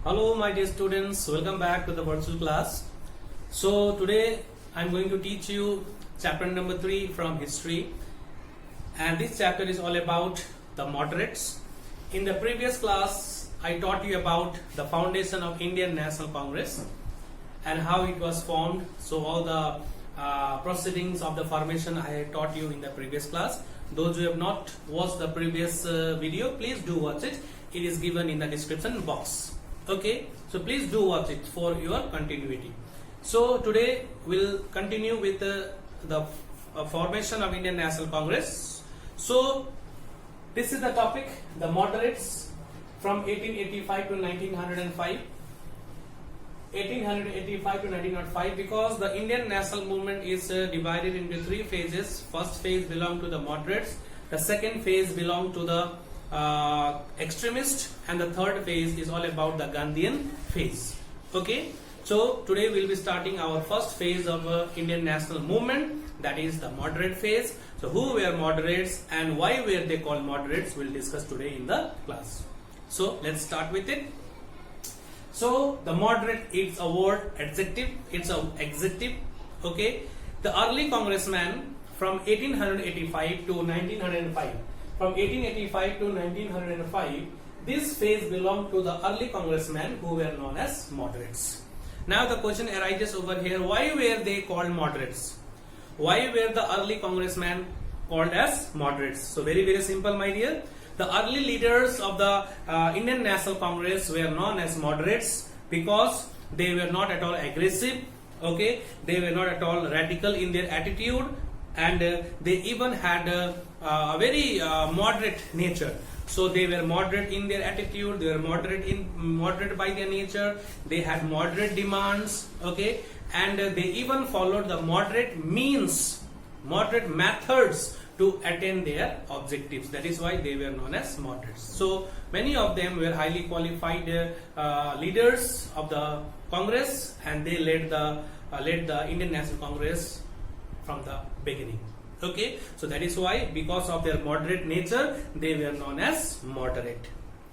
Hello my dear students, welcome back to the virtual class. So today I am going to teach you chapter number 3 from history, and this chapter is all about the moderates. In the previous class I taught you about the foundation of Indian National Congress and how it was formed. So all the proceedings of the formation I taught you in the previous class. Those who have not watched the previous video, please do watch it. It is given in the description box. Okay, so please do watch it for your continuity. So today we'll continue with the formation of Indian National Congress. So this is the topic, the moderates from 1885 to 1905. 1885 to 1905, because the Indian national movement is divided into 3 phases. First phase belong to the moderates, the second phase belong to the extremist, and the third phase is all about the Gandhian phase. Okay, so today we'll be starting our first phase of Indian national movement, that is the moderate phase. So who were moderates and why were they called moderates, we'll discuss today in the class. So let's start with it. So the moderate, it's a word adjective, it's a adjective. Okay, the early congressman from 1885 to 1905. From 1885 to 1905, this phase belonged to the early congressmen who were known as moderates. Now the question arises over here, why were they called moderates? Why were the early congressmen called as moderates? So very simple, my dear. The early leaders of the Indian National Congress were known as moderates because they were not at all aggressive. Okay, they were not at all radical in their attitude, and they even had a very moderate nature. So they were moderate in their attitude, they were moderate by their nature, they had moderate demands. Okay, and they even followed the moderate means, moderate methods to attain their objectives. That is why they were known as moderates. So many of them were highly qualified leaders of the Congress, and they led the Indian National Congress from the beginning. Okay, so that is why, because of their moderate nature, they were known as moderate.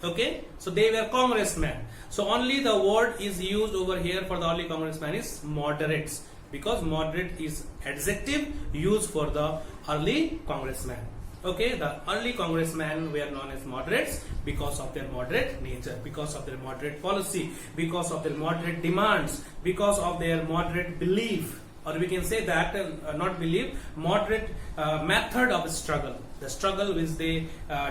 Okay, so they were congressmen. So only the word is used over here for the early congressmen is moderates, because moderate is adjective used for the early congressmen. Okay, the early congressmen were known as moderates because of their moderate nature, because of their moderate policy, because of their moderate demands, because of their moderate belief, or we can say that not belief, moderate method of struggle. The struggle which they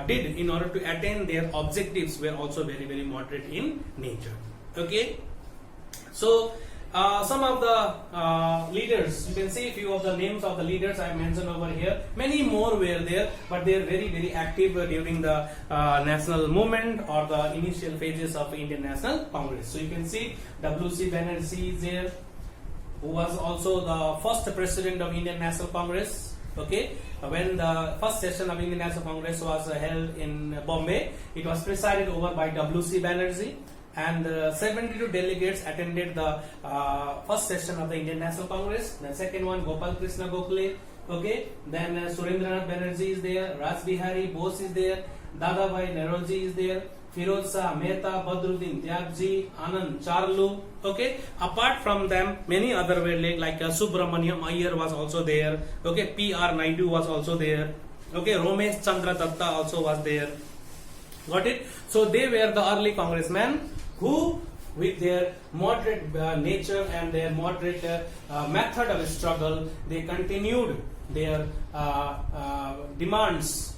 did in order to attain their objectives were also very moderate in nature. Okay, so some of the leaders, you can see a few of the names of the leaders I mentioned over here. Many more were there, but they are very active during the national movement or the initial phases of Indian National Congress. So you can see W.C. Banerjee is there, who was also the first president of Indian National Congress. Okay, when the first session of Indian National Congress was held in Bombay, it was presided over by W.C. Banerjee. And 72 delegates attended the first session of the Indian National Congress. The second one, Gopal Krishna Gokhale. Okay, then Surendranath Banerjee is there, Raj Bihari Bose is there, Dadabhai Naoroji is there, Firoz Shah Mehta, Badruddin Tyagji, Anand Charlu. Okay, apart from them, many other were like Subramaniam Iyer was also there. Okay, P.R. Naidu was also there. Okay, Romesh Chandra Datta also was there. Got it? So they were the early congressmen who, with their moderate nature and their moderate method of struggle, they continued their demands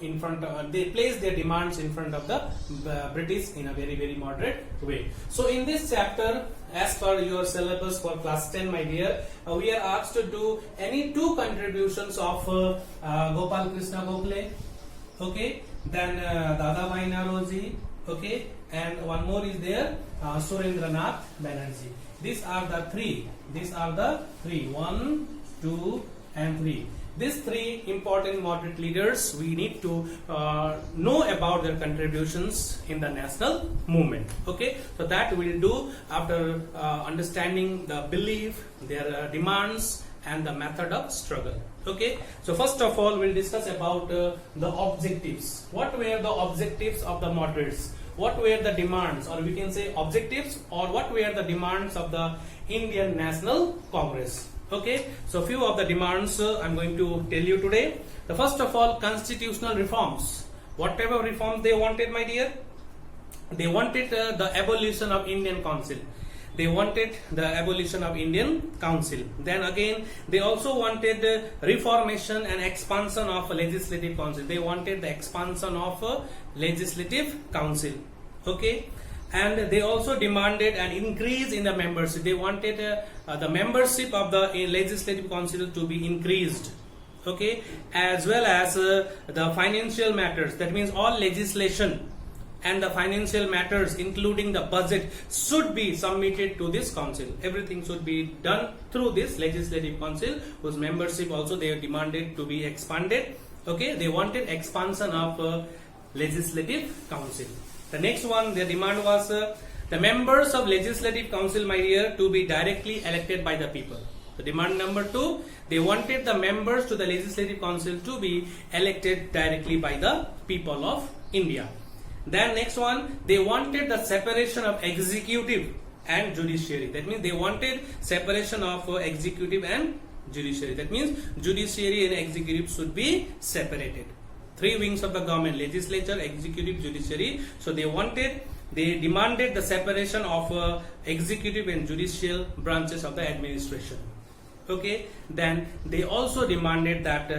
in front of, they placed their demands in front of the British in a very moderate way. So in this chapter, as per your syllabus for class 10, my dear, we are asked to do any 2 contributions of Gopal Krishna Gokhale. Okay, then Dadabhai Naoroji. Okay, and one more is there, Surendranath Banerjee. These are the 3. 1, 2, and 3. These 3 important moderate leaders, we need to know about their contributions in the national movement. Okay, so that we will do after understanding the belief, their demands, and the method of struggle. Okay, so first of all we'll discuss about the objectives. What were the objectives of the moderates? what were the demands, or we can say objectives, or what were the demands of the Indian National Congress. Okay, so few of the demands I'm going to tell you today. The first of all, constitutional reforms. What type of reforms they wanted, my dear? They wanted the abolition of Indian Council. They wanted the abolition of Indian Council. Then again, they also wanted reformation and expansion of Legislative Council. They wanted the expansion of Legislative Council. Okay, and they also demanded an increase in the membership. They wanted the membership of the Legislative Council to be increased. Okay, as well as the financial matters. That means all legislation and the financial matters, including the budget, should be submitted to this council. Everything should be done through this Legislative Council, whose membership also they demanded to be expanded. Okay, they wanted expansion of Legislative Council. The next one, their demand was the members of Legislative Council, my dear, to be directly elected by the people. So demand number 2, they wanted the members to the Legislative Council to be elected directly by the people of India. Then next one, they wanted the separation of executive and judiciary. That means they wanted separation of executive and judiciary. That means judiciary and executive should be separated. 3 wings of the government: legislature, executive, judiciary. So they demanded the separation of executive and judicial branches of the administration. Okay, then they also demanded that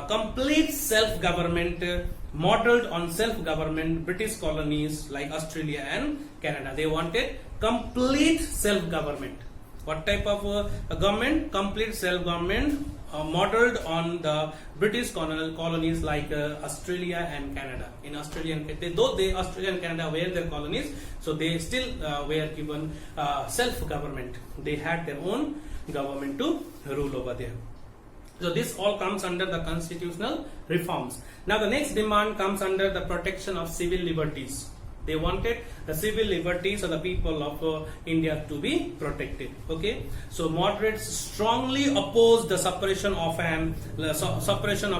complete self-government modeled on self-government British colonies like Australia and Canada. They wanted complete self-government. What type of government? Complete self-government modeled on the British colonies like Australia and Canada. In Australia and Australia and Canada were their colonies, so they still were given self-government. They had their own government to rule over there. So this all comes under the constitutional reforms. Now the next demand comes under the protection of civil liberties. They wanted the civil liberties of the people of India to be protected. Okay, so moderates strongly opposed the suppression of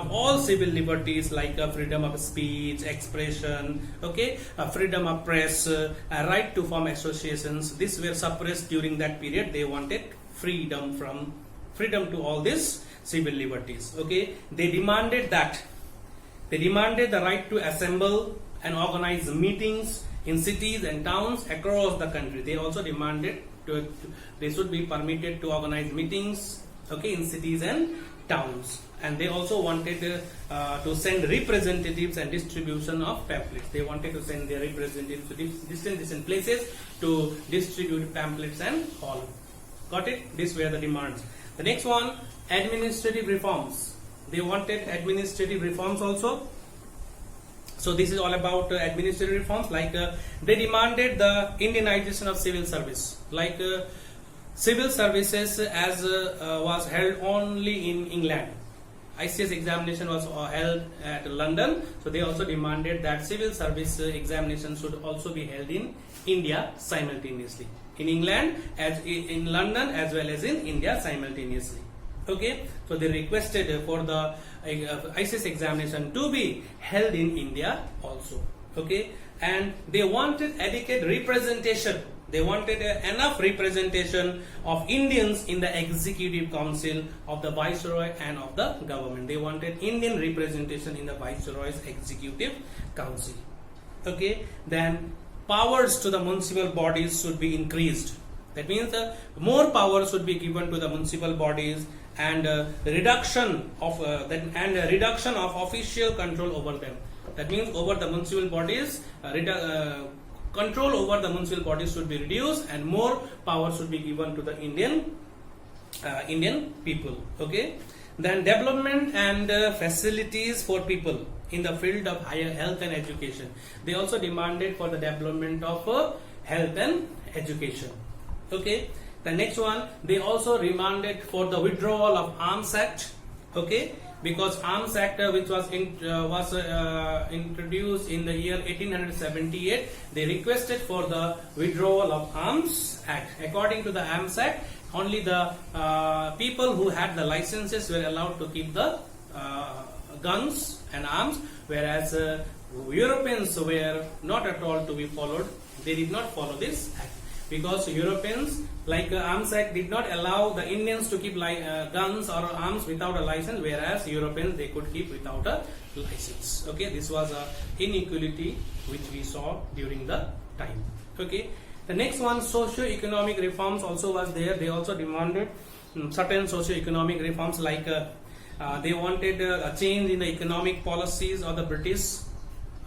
all civil liberties like freedom of speech, expression, okay, freedom of press, right to form associations. These were suppressed during that period. They wanted freedom to all these civil liberties. Okay, they demanded the right to assemble and organize meetings in cities and towns across the country. They also demanded they should be permitted to organize meetings, okay, in cities and towns. And they also wanted to send representatives and distribution of pamphlets. They wanted to send their representatives to different places to distribute pamphlets and all. Got it? These were the demands. The next one, administrative reforms. They wanted administrative reforms also. So this is all about administrative reforms. Like they demanded the Indianization of civil service. Like civil services as was held only in England. Icse examination was held at London. So they also demanded that civil service examination should also be held in India simultaneously. In England, as in London, as well as in India simultaneously. Okay, so they requested for the Icse examination to be held in India also. Okay, and they wanted adequate representation. They wanted enough representation of Indians in the executive council of the viceroy and of the government. They wanted Indian representation in the viceroy's executive council. Okay, then powers to the municipal bodies should be increased. That means more power should be given to the municipal bodies, and reduction of official control over them. That means over the municipal bodies, control over the municipal bodies should be reduced, and more power should be given to the Indian people. Okay. Then development and facilities for people in the field of higher health and education. They also demanded for the development of health and education. Okay. The next one, they also demanded for the withdrawal of Arms Act. Okay, because Arms Act, which was introduced in the year 1878, they requested for the withdrawal of Arms Act. According to the Arms Act, only the people who had the licenses were allowed to keep the guns and arms, whereas Europeans were not at all to be followed. They did not follow this act because Europeans, like Arms Act, did not allow the Indians to keep guns or arms without a license, whereas Europeans they could keep without a license. Okay, this was a inequality which we saw during the time. Okay, the next one, socio-economic reforms also was there. They also demanded certain socio-economic reforms, like they wanted a change in the economic policies of the British.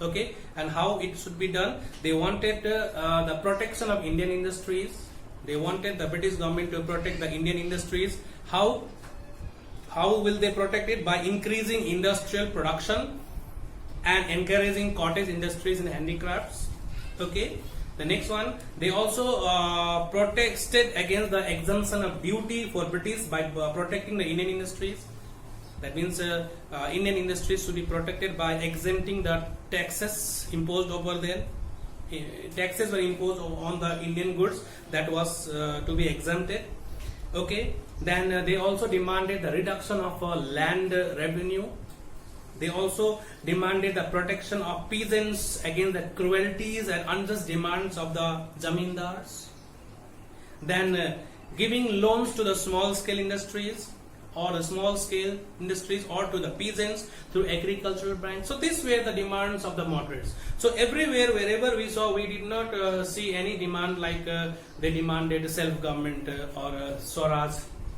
Okay, and how it should be done. They wanted the protection of Indian industries. They wanted the British government to protect the Indian industries. How will they protect it? By increasing industrial production and encouraging cottage industries and handicrafts. Okay, the next one, they also protested against the exemption of duty for British by protecting the Indian industries. That means Indian industries should be protected by exempting the taxes imposed over there. Taxes were imposed on the Indian goods, that was to be exempted. Okay, then they also demanded the reduction of land revenue. They also demanded the protection of peasants against the cruelties and unjust demands of the zamindars. Then giving loans to the small scale industries or the small scale industries or to the peasants through agricultural branch. So these were the demands of the moderates. So everywhere, wherever we saw, we did not see any demand like they demanded self-government or Swaraj.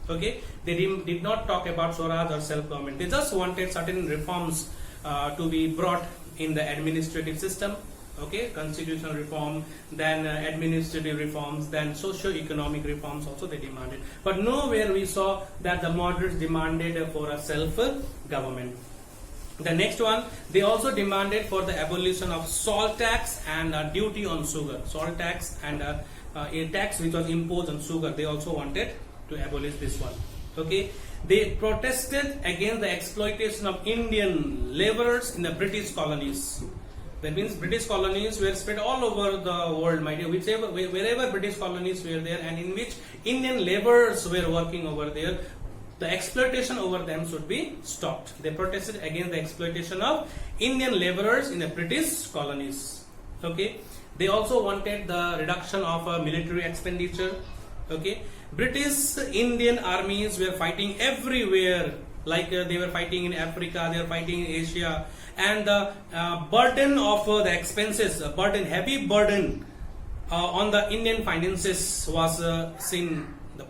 Okay, they did not talk about Swaraj or self-government. They just wanted certain reforms to be brought in the administrative system. Okay, constitutional reform, then administrative reforms, then socio-economic reforms also they demanded. But nowhere we saw that the moderates demanded for a self-government. The next one, they also demanded for the abolition of salt tax and duty on sugar. Salt tax and a tax which was imposed on sugar, they also wanted to abolish this one. Okay, they protested against the exploitation of Indian laborers in the British colonies. That means British colonies were spread all over the world, my dear. Wherever British colonies were there and in which Indian laborers were working over there, the exploitation over them should be stopped. They protested against the exploitation of Indian laborers in the British colonies. Okay, they also wanted the reduction of military expenditure. Okay, British Indian armies were fighting everywhere, like they were fighting in Africa, they were fighting in Asia, and the burden of the expenses, heavy burden on the Indian finances was seen.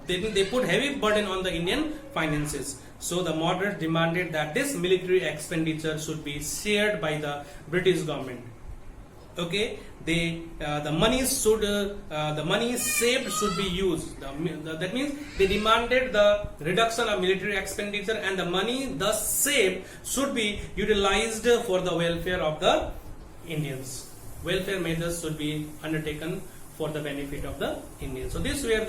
They put heavy burden on the Indian finances. So the moderates demanded that this military expenditure should be shared by the British government. Okay, the money saved should be used. That means they demanded the reduction of military expenditure, and the money thus saved should be utilized for the welfare of the Indians. Welfare measures should be undertaken for the benefit of the Indians. So these were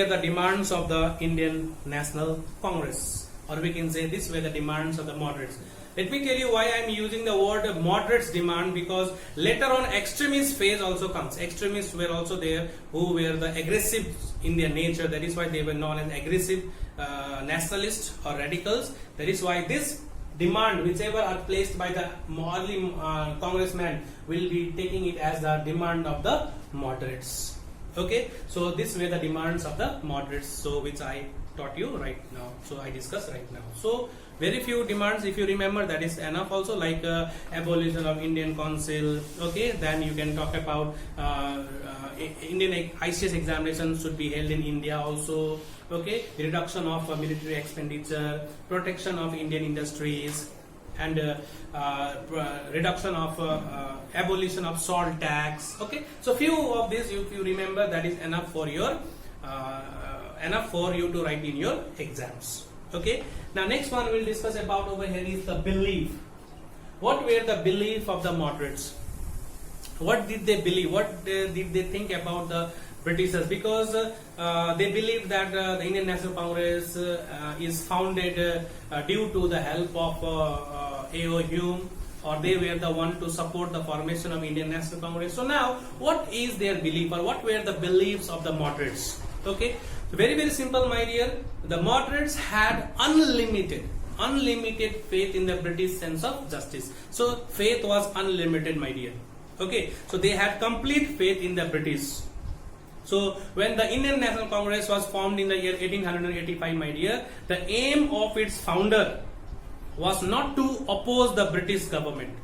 the demands of the Indian National Congress, or we can say these were the demands of the moderates. Let me tell you why I am using the word moderates demand, because later on extremist phase also comes. Extremists were also there who were the aggressive in their nature. That is why they were known as aggressive nationalists or radicals. That is why this demand, whichever are placed by the early congressman, will be taking it as the demand of the moderates. Okay, so these were the demands of the moderates, so which I taught you right now. So I discussed right now. So very few demands, if you remember, that is enough. Also, like abolition of Indian Council. Okay, then you can talk about Indian Icse examinations should be held in India also. Okay, reduction of military expenditure, protection of Indian industries, and reduction of abolition of salt tax. Okay, so few of these, if you remember, that is enough for your you to write in your exams. Okay, now next one we'll discuss about over here is the belief. What were the belief of the moderates? What did they believe? What did they think about the Britishers? Because they believed that the Indian National Congress is founded due to the help of A.O. Hume, or they were the one to support the formation of Indian National Congress. So now, what is their belief, or what were the beliefs of the moderates? Okay, so very simple, my dear. The moderates had unlimited unlimited faith in the British sense of justice. So faith was unlimited, my dear. Okay, so they had complete faith in the British. So when the Indian National Congress was formed in the year 1885, my dear, the aim of its founder was not to oppose the British government.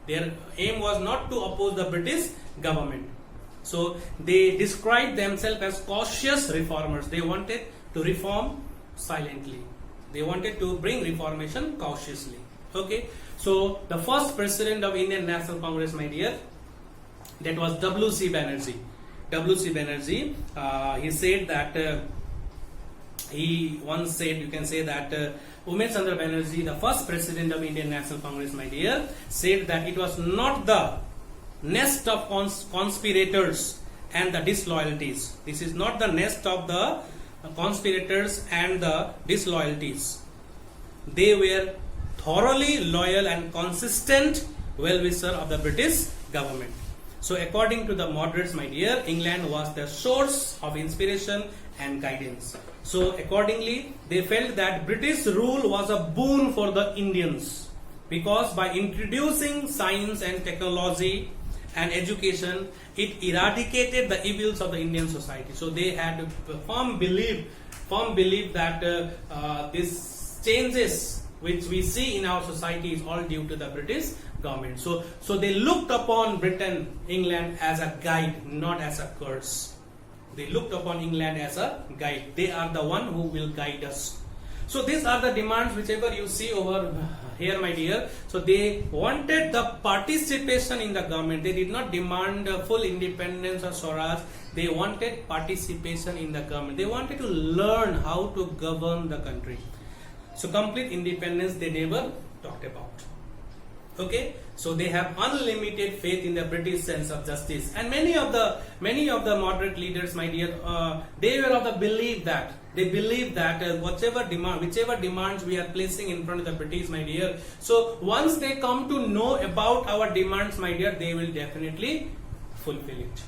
Their aim was not to oppose the British government. So they described themselves as cautious reformers. They wanted to reform silently. They wanted to bring reformation cautiously. Okay. So the first president of Indian National Congress, my dear, that was W.C. Banerjee. W.C. Banerjee, he said that he once said, you can say that Umesh Chandra Banerjee, the first president of Indian National Congress, my dear, said that it was not the nest of conspirators and the disloyalties. This is not the nest of the conspirators and the disloyalties. They were thoroughly loyal and consistent well-wisher of the British government. So according to the moderates, my dear, England was the source of inspiration and guidance. So accordingly, they felt that British rule was a boon for the Indians, because by introducing science and technology and education, it eradicated the evils of the Indian society. So they had a firm belief that these changes which we see in our society is all due to the British government. So they looked upon Britain, England as a guide, not as a curse. They looked upon England as a guide. They are the one who will guide us. So these are the demands whichever you see over here, my dear. So they wanted the participation in the government. They did not demand full independence or Swaraj. They wanted participation in the government. They wanted to learn how to govern the country. So complete independence they never talked about. Okay, so they have unlimited faith in the British sense of justice, and many of the moderate leaders, my dear, they were of the belief that whichever demands we are placing in front of the British, my dear, so once they come to know about our demands, my dear, they will definitely fulfill it.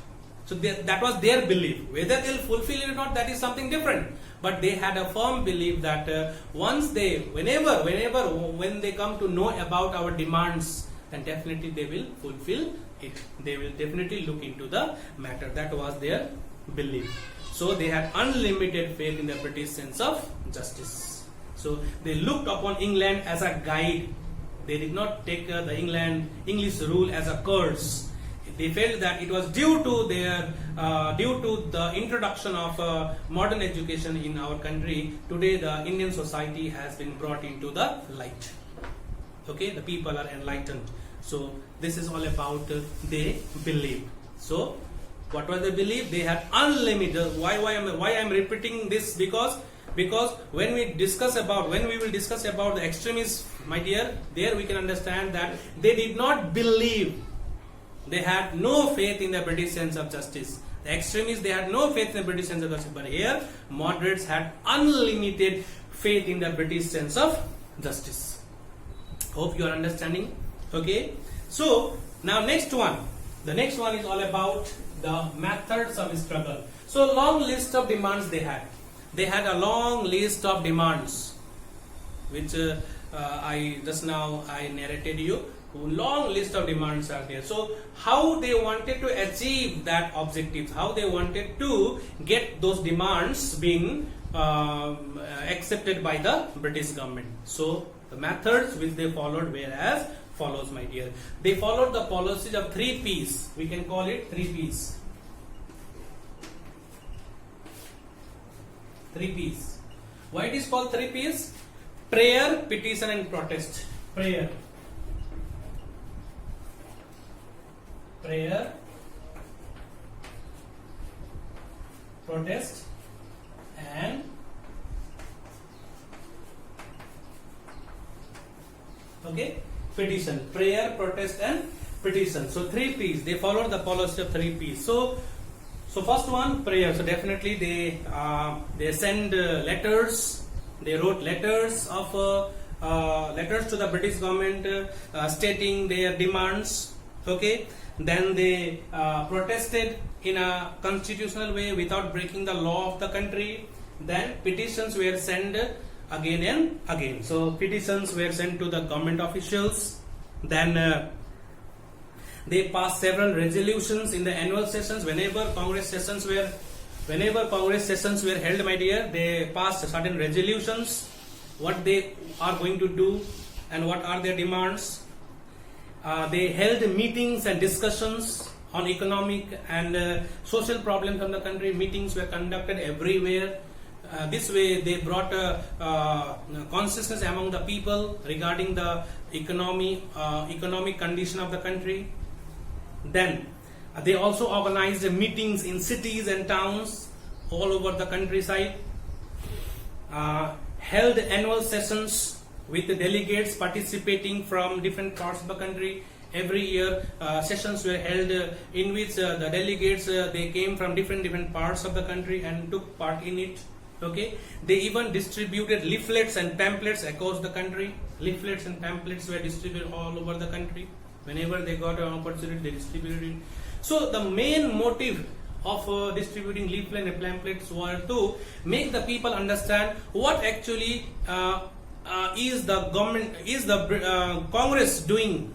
So that was their belief. Whether they will fulfill it or not, that is something different. But they had a firm belief that when they come to know about our demands, then definitely they will fulfill it. They will definitely look into the matter. That was their belief. So they had unlimited faith in the British sense of justice. So they looked upon England as a guide. They did not take the English rule as a curse. They felt that it was due to the introduction of modern education in our country. Today the Indian society has been brought into the light. Okay, the people are enlightened. So this is all about they believe. So what was the belief? They had unlimited. Why I'm repeating this? Because when we will discuss about the extremists, my dear, there we can understand that they did not believe. They had no faith in the British sense of justice. The extremists, they had no faith in the British sense of justice. But here, moderates had unlimited faith in the British sense of justice. Hope you are understanding. Okay. So now next one. The next one is all about the methods of struggle. So long list of demands they had. They had a long list of demands, which I narrated you. Long list of demands are there. So how they wanted to achieve that objectives, how they wanted to get those demands being accepted by the British government. So the methods which they followed were as follows, my dear. They followed the policies of 3 P's. We can call it 3 P's. 3 P's. Why it is called 3 P's? Prayer, petition and protest. Prayer, protest and petition. Prayer, protest and petition. So 3 P's. They followed the policy of 3 P's. So first one, prayer. So definitely they send letters. They wrote letters to the British government stating their demands. Okay. Then they protested in a constitutional way without breaking the law of the country. Then petitions were sent again and again. So petitions were sent to the government officials. Then they passed several resolutions in the annual sessions. Whenever Congress sessions were held, my dear, they passed certain resolutions, what they are going to do and what are their demands. They held meetings and discussions on economic and social problems of the country. Meetings were conducted everywhere. This way they brought consciousness among the people regarding the economic condition of the country. Then they also organized meetings in cities and towns all over the countryside, held annual sessions with the delegates participating from different parts of the country. Every year sessions were held in which the delegates they came from different parts of the country and took part in it. Okay, they even distributed leaflets and pamphlets across the country. Leaflets and pamphlets were distributed all over the country. Whenever they got an opportunity, they distributed it. So the main motive of distributing leaflets and pamphlets were to make the people understand what actually is the Congress doing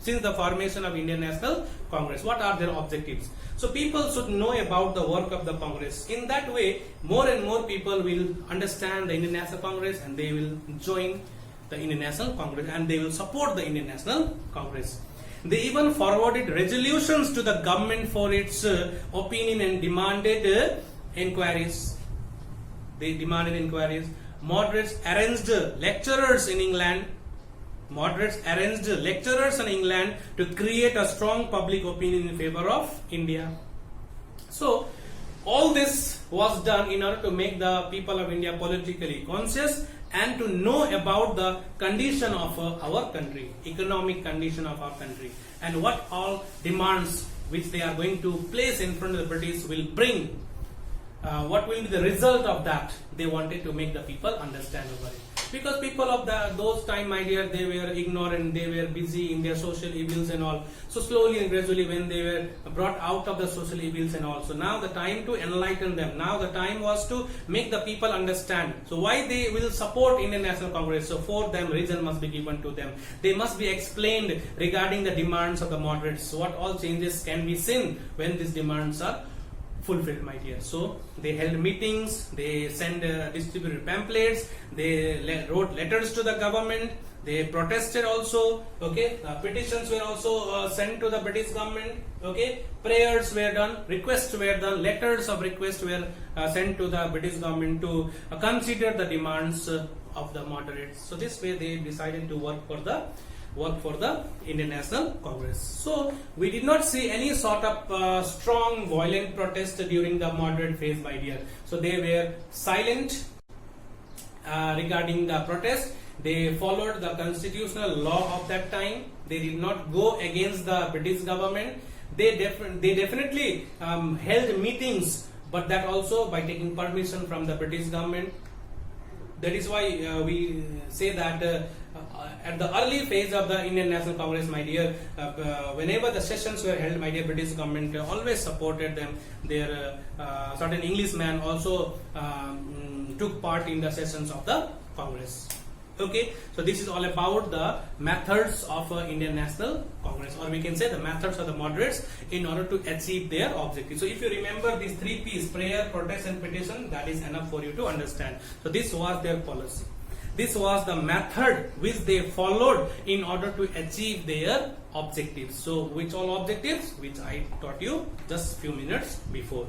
since the formation of Indian National Congress. What are their objectives? So people should know about the work of the Congress. In that way, more and more people will understand the Indian National Congress and they will join the Indian National Congress and they will support the Indian National Congress. They even forwarded resolutions to the government for its opinion and demanded inquiries. They demanded inquiries. Moderates arranged lecturers in England. To create a strong public opinion in favor of India. So all this was done in order to make the people of India politically conscious and to know about the condition of our country, economic condition of our country, and what all demands which they are going to place in front of the British will bring. What will be the result of that? They wanted to make the people understand about it. Because people of those time, my dear, they were ignorant, they were busy in their social evils and all. So slowly and gradually when they were brought out of the social evils and all. So now the time to enlighten them. Now the time was to make the people understand. So why they will support Indian National Congress? So for them, reason must be given to them. They must be explained regarding the demands of the moderates. What all changes can be seen when these demands are fulfilled, my dear. So they held meetings, they distributed pamphlets, they wrote letters to the government, they protested also. Okay, petitions were also sent to the British government. Okay, prayers were done, requests were done, letters of request were sent to the British government to consider the demands of the moderates. So this way they decided to work for the Indian National Congress. So we did not see any sort of strong violent protest during the moderate phase, my dear. So they were silent regarding the protest. They followed the constitutional law of that time. They did not go against the British government. They definitely held meetings, but that also by taking permission from the British government. That is why we say that at the early phase of the Indian National Congress, my dear, whenever the sessions were held, my dear, British government always supported them. Their certain Englishmen also took part in the sessions of the Congress. Okay, so this is all about the methods of Indian National Congress, or we can say the methods of the moderates in order to achieve their objective. So if you remember these 3 P's, prayer, protest and petition, that is enough for you to understand. So this was their policy. This was the method which they followed in order to achieve their objectives. So which all objectives? Which I taught you just few minutes before.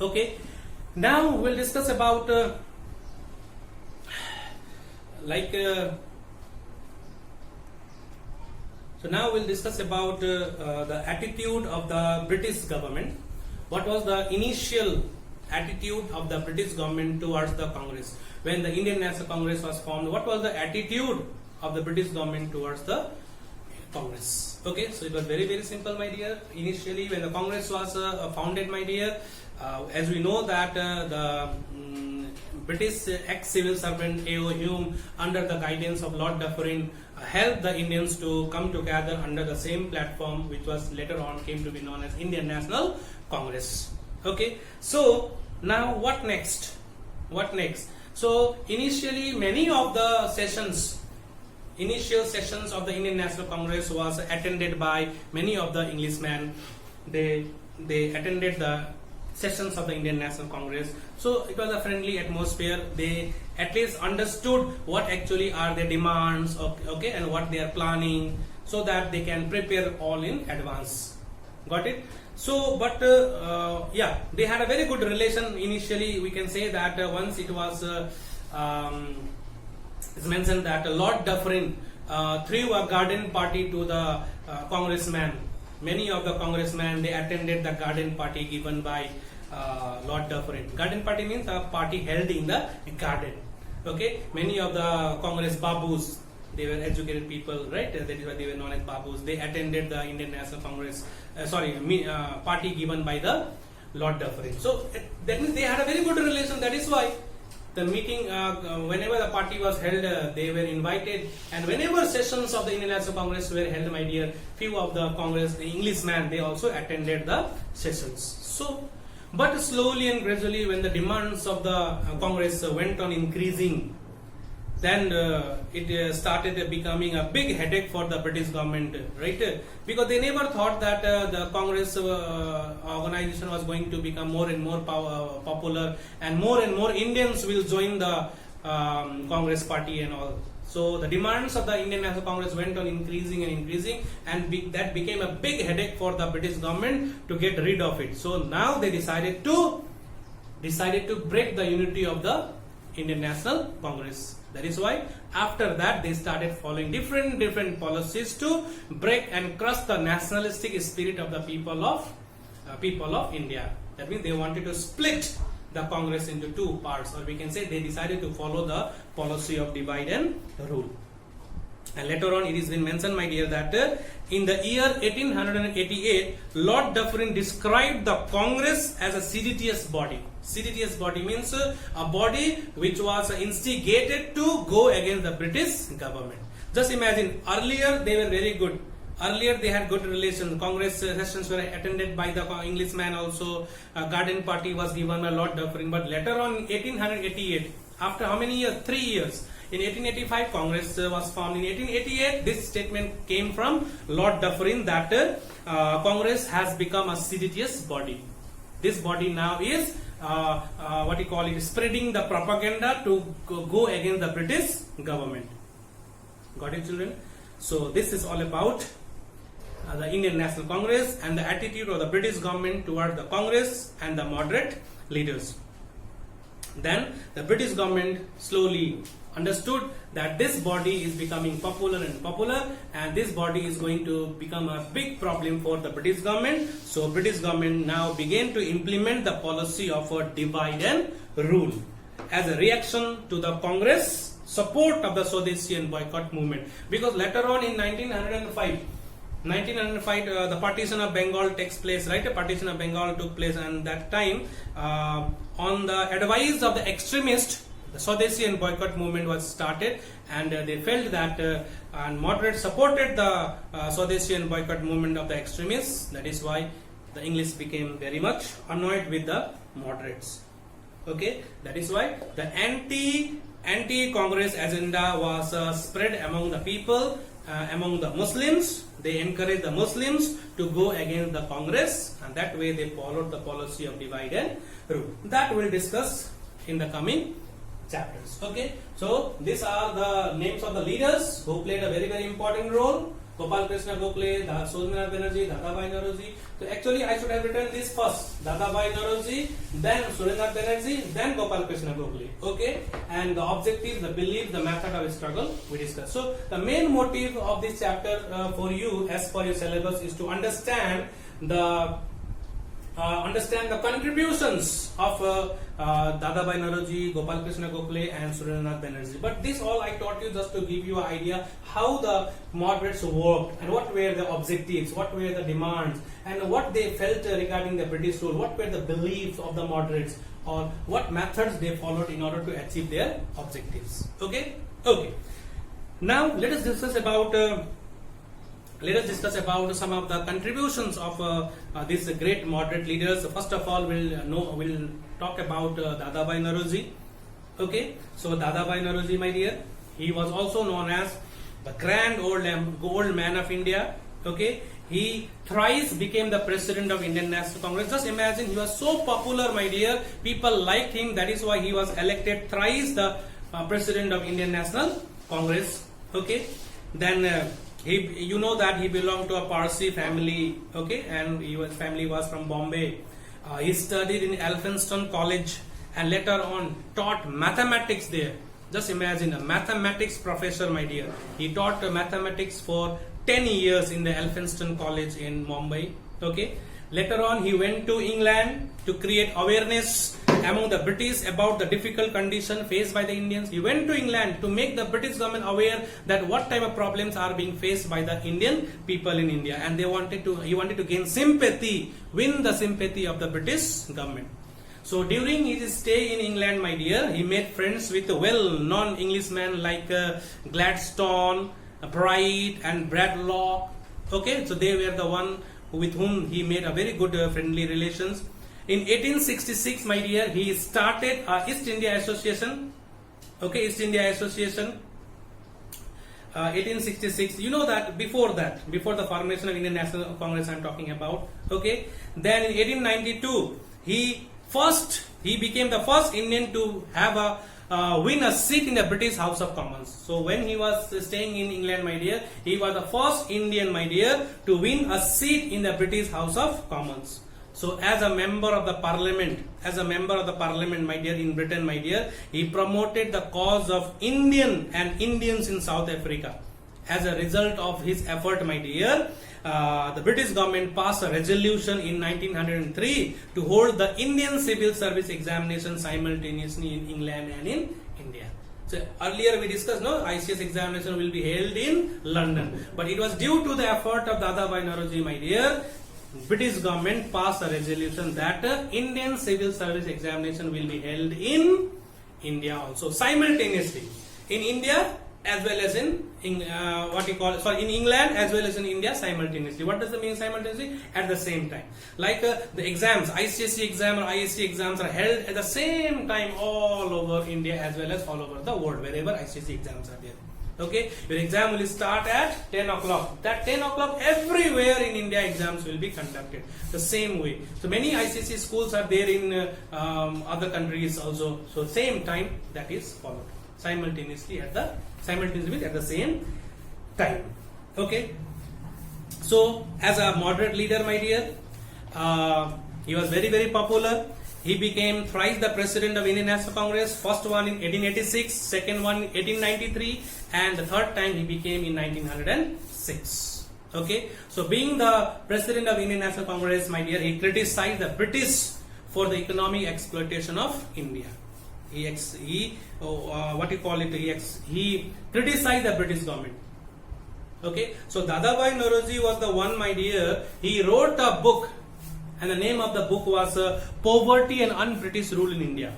Okay, now we'll discuss about so now we'll discuss about the attitude of the British government. What was the initial attitude of the British government towards the Congress? When the Indian National Congress was formed, what was the attitude of the British government towards the Congress? Okay, so it was very, very simple, my dear. Initially, when the Congress was founded, my dear, as we know that the British ex-civil servant A.O. Hume, under the guidance of Lord Dufferin, helped the Indians to come together under the same platform, which was later on came to be known as Indian National Congress. Okay, so now what next? So initially many of the initial sessions of the Indian National Congress was attended by many of the Englishmen. They attended the sessions of the Indian National Congress. So it was a friendly atmosphere. They at least understood what actually are their demands, okay, and what they are planning, so that they can prepare all in advance. Got it? So, but yeah, they had a very good relation initially. We can say that once it was it's mentioned that Lord Dufferin threw a garden party to the congressman. Many of the congressmen, they attended the garden party given by Lord Dufferin. Garden party means a party held in the garden. Okay, many of the Congress babus, they were educated people, right? That is why they were known as babus. They attended the Indian National Congress, party given by the Lord Dufferin. So that means they had a very good relation. That is why the meeting, whenever the party was held, they were invited, and whenever sessions of the Indian National Congress were held, my dear, few of the Congress, the Englishmen, they also attended the sessions. So, but slowly and gradually, when the demands of the Congress went on increasing, then it started becoming a big headache for the British government, right? Because they never thought that the Congress organization was going to become more and more popular, and more Indians will join the Congress party and all. So the demands of the Indian National Congress went on increasing, and that became a big headache for the British government to get rid of it. So now they decided to break the unity of the Indian National Congress. That is why after that they started following different policies to break and crush the nationalistic spirit of the people of India. That means they wanted to split the Congress into two parts, or we can say they decided to follow the policy of divide and rule. And later on it is been mentioned, my dear, that in the year 1888, Lord Dufferin described the Congress as a seditious body. Seditious body means a body which was instigated to go against the British government. Just imagine, earlier they were very good. Earlier they had good relations. Congress sessions were attended by the Englishmen also. Garden party was given by Lord Dufferin. But later on, 1888, after how many years? 3 years. In 1885, Congress was formed. In 1888, this statement came from Lord Dufferin that Congress has become a seditious body. This body now is spreading the propaganda to go against the British government. Got it, children? So this is all about the Indian National Congress and the attitude of the British government toward the Congress and the moderate leaders. Then the British government slowly understood that this body is becoming popular, and this body is going to become a big problem for the British government. So British government now began to implement the policy of a divide and rule as a reaction to the Congress support of the Swadeshi and boycott movement. Because later on in 1905, the partition of Bengal takes place, right? A partition of Bengal took place, and that time on the advice of the extremists, the Swadeshi and boycott movement was started, and they felt that and moderates supported the Swadeshi and boycott movement of the extremists. That is why the English became very much annoyed with the moderates. Okay, that is why the anti-Congress agenda was spread among the people, among the Muslims. They encouraged the Muslims to go against the Congress, and that way they followed the policy of divide and rule. That we'll discuss in the coming chapters. Okay, so these are the names of the leaders who played a very important role. Gopal Krishna Gokhale, Surendra Banerjee, Dadabhai Naoroji. So actually I should have written this first: Dadabhai Naoroji, then Surendra Banerjee, then Gopal Krishna Gokhale. Okay, and the objective, the belief, the method of struggle we discussed. So the main motive of this chapter for you, as per your syllabus, is to understand the contributions of Dadabhai Naoroji, Gopal Krishna Gokhale and Surendranath Banerjee. But this all I taught you just to give you an idea how the moderates worked, and what were the objectives, what were the demands, and what they felt regarding the British rule, what were the beliefs of the moderates, or what methods they followed in order to achieve their objectives. Okay? Okay. Now let us discuss about some of the contributions of these great moderate leaders. First of all, we'll talk about Dadabhai Naoroji. Okay, so Dadabhai Naoroji, my dear, he was also known as the grand old man of India. Okay, he thrice became the president of Indian National Congress. Just imagine, he was so popular, my dear. People liked him. That is why he was elected thrice the president of Indian National Congress. Okay, then you know that he belonged to a Parsi family. Okay, and his family was from Bombay. He studied in Elphinstone College and later on taught mathematics there. Just imagine, a mathematics professor, my dear. He taught mathematics for 10 years in the Elphinstone College in Mumbai. Okay. Later on, he went to England to create awareness among the British about the difficult condition faced by the Indians. He went to England to make the British government aware that what type of problems are being faced by the Indian people in India, and he wanted to gain sympathy, win the sympathy of the British government. So during his stay in England, my dear, he made friends with well-known Englishmen like Gladstone, Bright and Bradlaugh. Okay, so they were the one with whom he made a very good friendly relations. In 1866, my dear, he started East India Association. Okay, East India Association. 1866. You know that before the formation of Indian National Congress, I am talking about. Okay, then in 1892, he became the first Indian to have win a seat in the British House of Commons. So when he was staying in England, my dear, he was the first Indian, my dear, to win a seat in the British House of Commons. So as a member of the parliament, my dear, in Britain, my dear, he promoted the cause of Indians in South Africa. As a result of his effort, my dear, the British government passed a resolution in 1903 to hold the Indian Civil Service examination simultaneously in England and in India. So earlier we discussed, no, Icse examination will be held in London, but it was due to the effort of Dadabhai Naoroji, my dear, British government passed a resolution that Indian Civil Service examination will be held in India also simultaneously, in India as well as in England as well as in India simultaneously. What does it mean simultaneously? At the same time. Like the exams, ICSE exam or ISC exams are held at the same time all over India as well as all over the world, wherever ICSE exams are there. Okay, your exam will start at 10 o'clock. That 10 o'clock everywhere in India exams will be conducted the same way. So many ICSE schools are there in other countries also. So same time that is followed simultaneously at the same time. Okay. So as a moderate leader, my dear, he was very, very popular. He became thrice the president of Indian National Congress. First one in 1886, second one in 1893, and the third time he became in 1906. Okay. So being the president of Indian National Congress, my dear, he criticized the British for the economic exploitation of India. He criticized the British government. Okay. So Dadabhai Naoroji was the one, my dear, he wrote a book, and the name of the book was Poverty and Un-British Rule in India.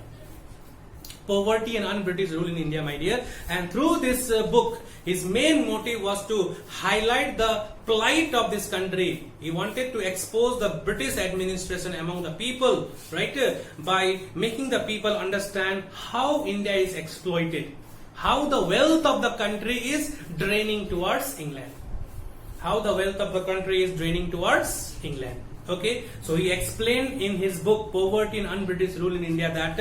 Poverty and Un-British Rule in India, my dear. And through this book, his main motive was to highlight the plight of this country. He wanted to expose the British administration among the people, right? By making the people understand how India is exploited, how the wealth of the country is draining towards England. Okay, so he explained in his book Poverty and Un-British Rule in India that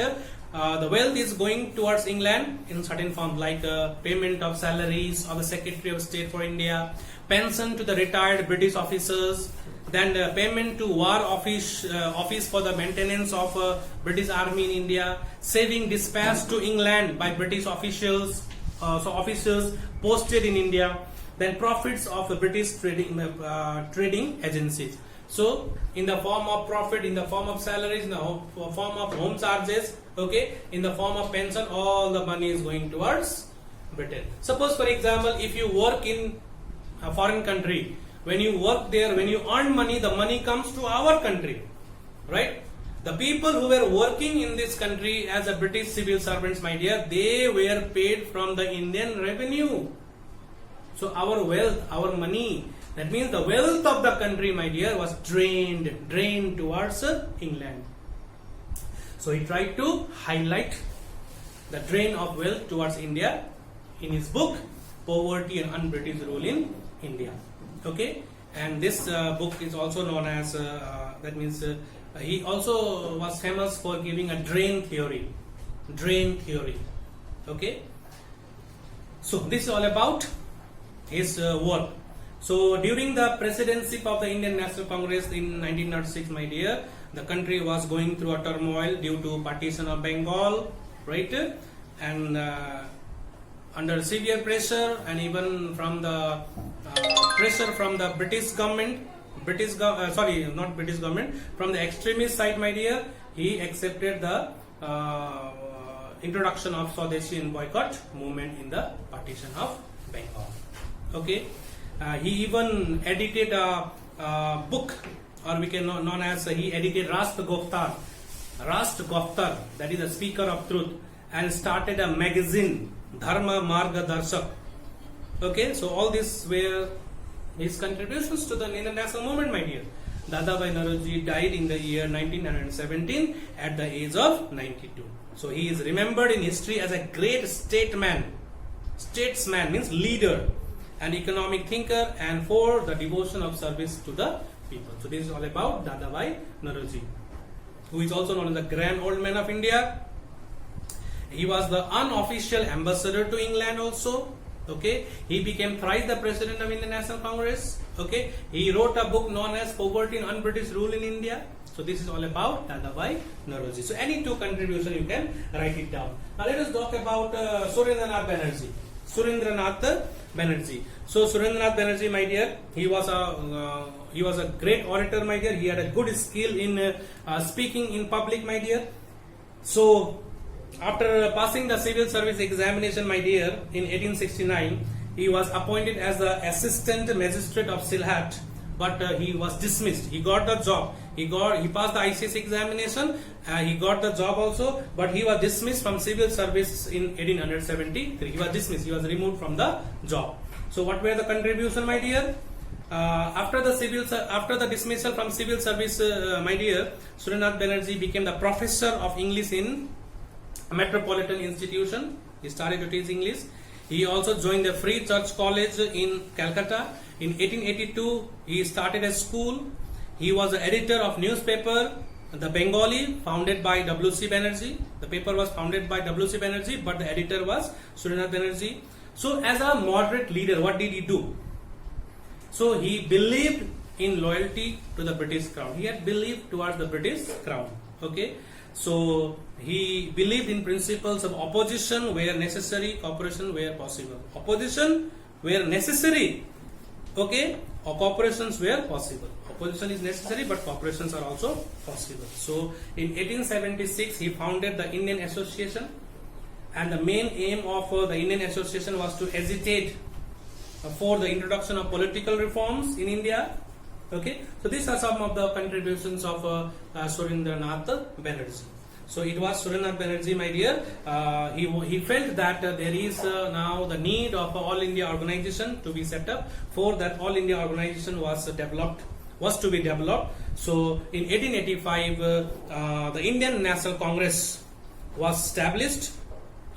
the wealth is going towards England in certain forms, like payment of salaries of the Secretary of State for India, pension to the retired British officers, then payment to War Office for the maintenance of British Army in India, saving dispatch to England by British officials, officers posted in India, then profits of the British trading agencies. So in the form of profit, in the form of salaries, in the form of home charges, okay, in the form of pension, all the money is going towards Britain. Suppose, for example, if you work in a foreign country, when you work there, when you earn money, the money comes to our country, right? The people who were working in this country as a British civil servants, my dear, they were paid from the Indian revenue. So our wealth, our money, that means the wealth of the country, my dear, was drained towards England. So he tried to highlight the drain of wealth towards India in his book Poverty and Un-British Rule in India. Okay, and this book is also known as that means he also was famous for giving a drain theory. Okay, so this is all about his work. So during the presidency of the Indian National Congress in 1906, my dear, the country was going through a turmoil due to partition of Bengal, right? And under severe pressure, and even from the pressure from the British government, from the extremist side, my dear, he accepted the introduction of Swadeshi and boycott movement in the partition of Bengal. Okay, he even edited a book, or we can known as he edited Rast Goftar, that is a speaker of truth, and started a magazine, Dharma Margadarshak. Okay, so all these were his contributions to the Indian national movement, my dear. Dadabhai Naoroji died in the year 1917 at the age of 92. So he is remembered in history as a great statesman means leader, an economic thinker, and for the devotion of service to the people. So this is all about Dadabhai Naoroji, who is also known as the Grand Old Man of India. He was the unofficial ambassador to England also. Okay, he became thrice the president of Indian National Congress. Okay, he wrote a book known as Poverty and Un-British Rule in India. So this is all about Dadabhai Naoroji. So any two contribution you can write it down. Now let us talk about Surendranath Banerjee. So Surendranath Banerjee, my dear, he was a great orator, my dear. He had a good skill in speaking in public, my dear. So after passing the civil service examination, my dear, in 1869, he was appointed as the assistant magistrate of Sylhet, but he was dismissed. He got the job. He passed the Icse examination. He got the job also, but he was dismissed from civil service in 1873. He was dismissed. He was removed from the job. So what were the contribution, my dear? After the dismissal from civil service, my dear, Surendranath Banerjee became the professor of English in a metropolitan institution. He started to teach English. He also joined the Free Church College in Calcutta. In 1882, he started a school. He was the editor of newspaper, The Bengali, founded by W.C. Banerjee. The paper was founded by W.C. Banerjee, but the editor was Surendranath Banerjee. So as a moderate leader, what did he do? So he believed in loyalty to the British crown. He had believed towards the British crown. Okay. So he believed in principles of opposition where necessary, cooperation where possible. Opposition where necessary, okay, or cooperations where possible. Opposition is necessary, but cooperations are also possible. So in 1876, he founded the Indian Association, and the main aim of the Indian Association was to agitate for the introduction of political reforms in India. Okay, so these are some of the contributions of Surendranath Banerjee. So it was Surendranath Banerjee, my dear. He felt that there is now the need of All India organization to be set up. For that, All India organization was to be developed. So in 1885, the Indian National Congress was established.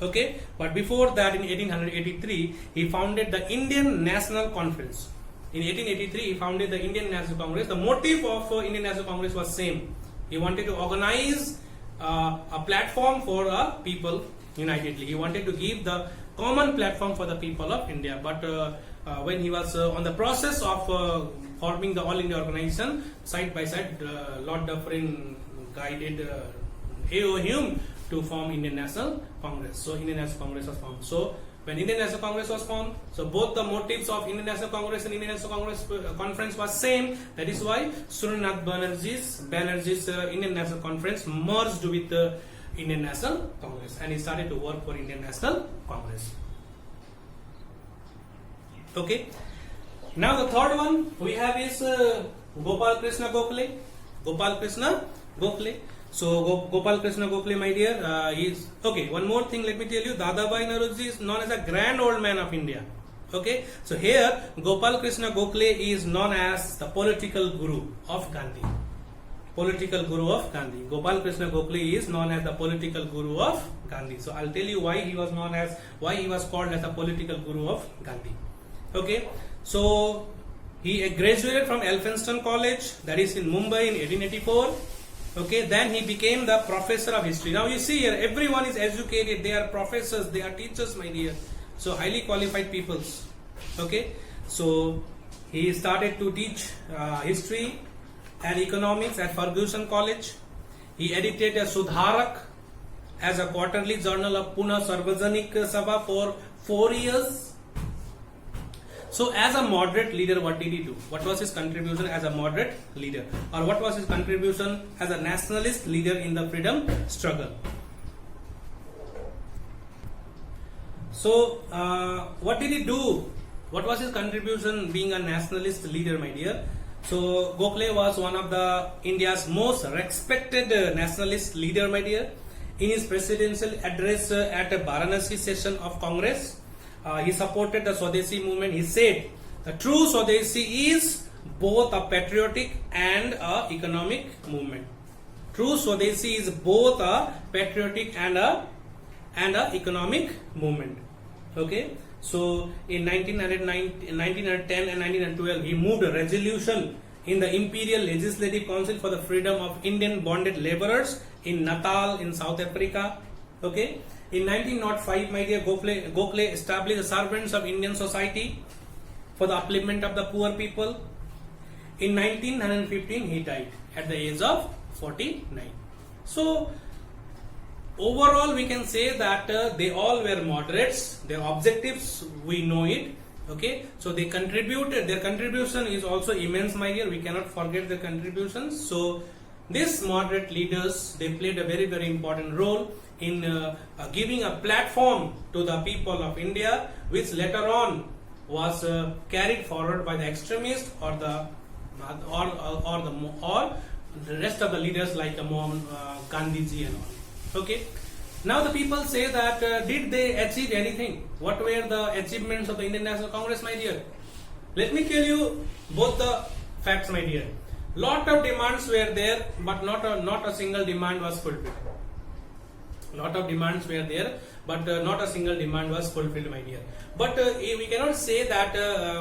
Okay, but before that, in 1883, he founded the Indian National Conference. In 1883, he founded the Indian National Congress. The motive of Indian National Congress was same. He wanted to organize a platform for people unitedly. He wanted to give the common platform for the people of India. But when he was on the process of forming the All India organization, side by side, Lord Dufferin guided A.O. Hume to form Indian National Congress. So Indian National Congress was formed. So when Indian National Congress was formed, so both the motives of Indian National Congress and Indian National Congress conference was same. That is why Surendranath Banerjee's Indian National Conference merged with the Indian National Congress, and he started to work for Indian National Congress. Okay. Now the third one we have is Gopal Krishna Gokhale. So Gopal Krishna Gokhale, my dear, is okay. One more thing, let me tell you, Dadabhai Naoroji is known as a Grand Old Man of India. Okay, so here Gopal Krishna Gokhale is known as the political guru of Gandhi. political guru of Gandhi. Gopal Krishna Gokhale is known as the political guru of Gandhi. So I'll tell you why he was called as the political guru of Gandhi. Okay, so he graduated from Elphinstone College, that is in Mumbai, in 1884. Okay, then he became the professor of history. Now you see here, everyone is educated. They are professors, they are teachers, my dear. So highly qualified peoples. Okay, so he started to teach history and economics at Fergusson College. He edited a Sudharak as a quarterly journal of Pune Sarvajanik Sabha for 4 years. So as a moderate leader, what did he do? What was his contribution as a moderate leader? Or what was his contribution as a nationalist leader in the freedom struggle? So what did he do? What was his contribution being a nationalist leader, my dear? So Gokhale was one of the India's most respected nationalist leader, my dear. In his presidential address at a Varanasi session of Congress, he supported the Swadeshi movement. He said, the true Swadeshi is both a patriotic and a economic movement. True Swadeshi is both a patriotic and a economic movement. Okay. So in 1910 and 1912, he moved a resolution in the Imperial Legislative Council for the freedom of Indian bonded laborers in Natal in South Africa. Okay. In 1905, my dear, Gokhale established the Servants of Indian Society for the upliftment of the poor people. In 1915, he died at the age of 49. So overall, we can say that they all were moderates. Their objectives, we know it. Okay, so they contributed. Their contribution is also immense, my dear. We cannot forget their contributions. So these moderate leaders, they played a very, very important role in giving a platform to the people of India, which later on was carried forward by the extremists or the rest of the leaders like Gandhiji and all. Okay. Now the people say that did they achieve anything? What were the achievements of the Indian National Congress, my dear? Let me tell you both the facts, my dear. Lot of demands were there, but not a single demand was fulfilled. Lot of demands were there, but not a single demand was fulfilled, my dear. But we cannot say that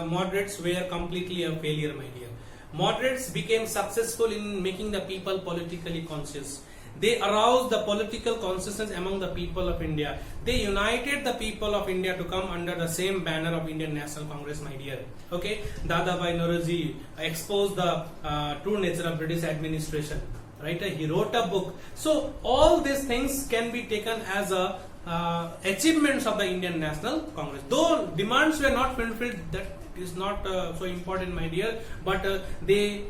moderates were completely a failure, my dear. Moderates became successful in making the people politically conscious. They aroused the political consciousness among the people of India. They united the people of India to come under the same banner of Indian National Congress, my dear. Okay, Dadabhai Naoroji exposed the true nature of British administration. Right, he wrote a book. So all these things can be taken as achievements of the Indian National Congress. Though demands were not fulfilled, that is not so important, my dear. But they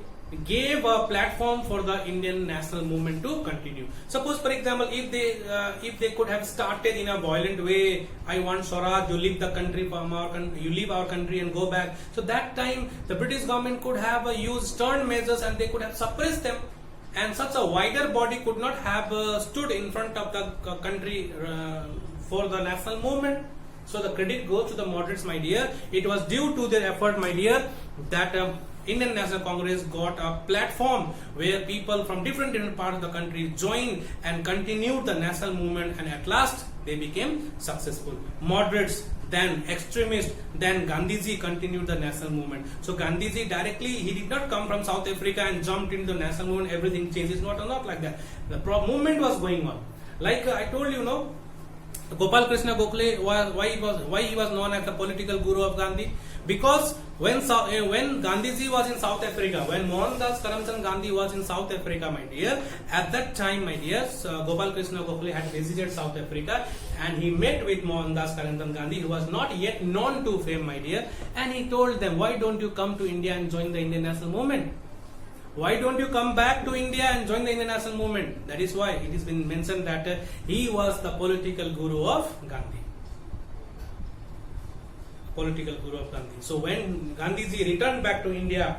gave a platform for the Indian national movement to continue. Suppose, for example, if they could have started in a violent way, I want Swaraj, you leave the country you leave our country and go back. So that time the British government could have used stern measures and they could have suppressed them. And such a wider body could not have stood in front of the country for the national movement. So the credit goes to the moderates, my dear. It was due to their effort, my dear, that Indian National Congress got a platform where people from different parts of the country joined and continued the national movement, and at last they became successful. Moderates, then extremists, then Gandhiji continued the national movement. So Gandhiji directly, he did not come from South Africa and jumped into the national movement, everything changed. It's not like that. The movement was going on. Like I told you, Gopal Krishna Gokhale, why he was known as the political guru of Gandhi? Because when Gandhiji was in South Africa, when Mohandas Karamchand Gandhi was in South Africa, my dear, at that time, my dear, Gopal Krishna Gokhale had visited South Africa and he met with Mohandas Karamchand Gandhi, who was not yet known to fame, my dear, and he told them, why don't you come to India and join the Indian National Movement? Why don't you come back to India and join the Indian National Movement? That is why it has been mentioned that he was the political guru of Gandhi. Political guru of Gandhi. So when Gandhiji returned back to India,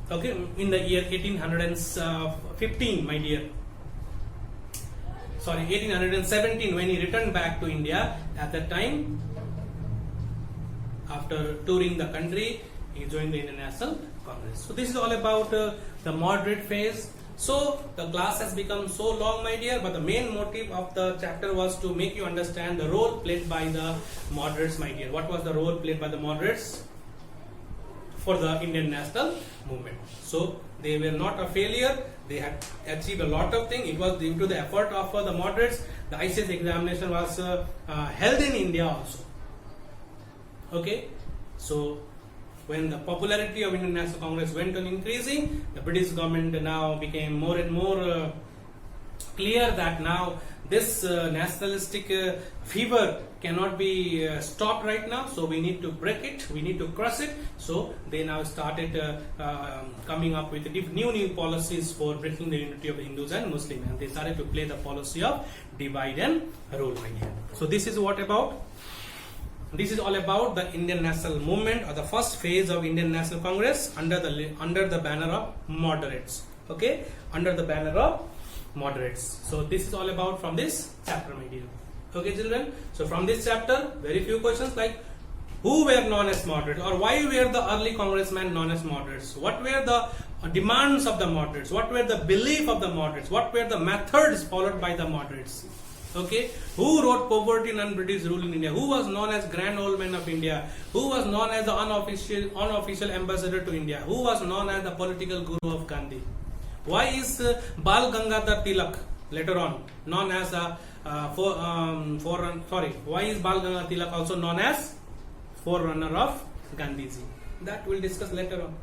okay, in the year 1815, my dear, 1817, when he returned back to India, at that time, after touring the country, he joined the Indian National Congress. So this is all about the moderate phase. So the class has become so long, my dear, but the main motive of the chapter was to make you understand the role played by the moderates, my dear. What was the role played by the moderates for the Indian national movement? So they were not a failure. They had achieved a lot of things. It was due to the effort of the moderates. The Icse examination was held in India also. Okay, so when the popularity of Indian National Congress went on increasing, the British government now became more and more clear that now this nationalistic fever cannot be stopped right now, so we need to break it, we need to crush it. So they now started coming up with new policies for breaking the unity of the Hindus and Muslims, and they started to play the policy of divide and rule. So this is what about? This is all about the Indian National Movement, or the first phase of Indian National Congress under the banner of moderates. Okay, under the banner of moderates. So this is all about from this chapter, my dear. Okay, children. So from this chapter, very few questions like who were known as moderates, or why were the early congressmen known as moderates? What were the demands of the moderates? What were the belief of the moderates? What were the methods followed by the moderates? Okay, who wrote Poverty and British Rule in India? Who was known as Grand Old Man of India? Who was known as the unofficial ambassador to India? Who was known as the political guru of Gandhi? Why is Bal Gangadhar Tilak later on known as why is Bal Gangadhar Tilak also known as forerunner of Gandhiji? That we'll discuss later on.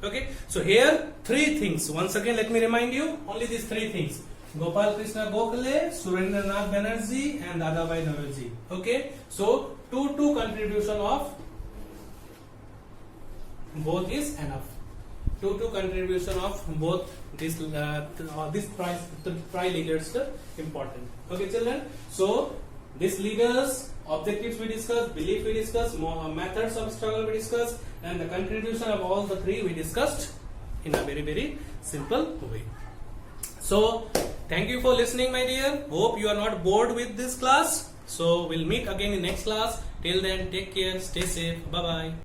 Okay, so here three things. Once again, let me remind you only these three things: Gopal Krishna Gokhale, Surendranath Banerjee, and Dadabhai Naoroji. Okay, so two contribution of both is enough. Two contribution of both this tri leaders important. Okay, children. So these leaders, objectives we discussed, belief we discussed, methods of struggle we discussed, and the contribution of all the three we discussed in a very simple way. So thank you for listening, my dear. Hope you are not bored with this class. So we'll meet again in next class. Till then, take care, stay safe. Bye bye.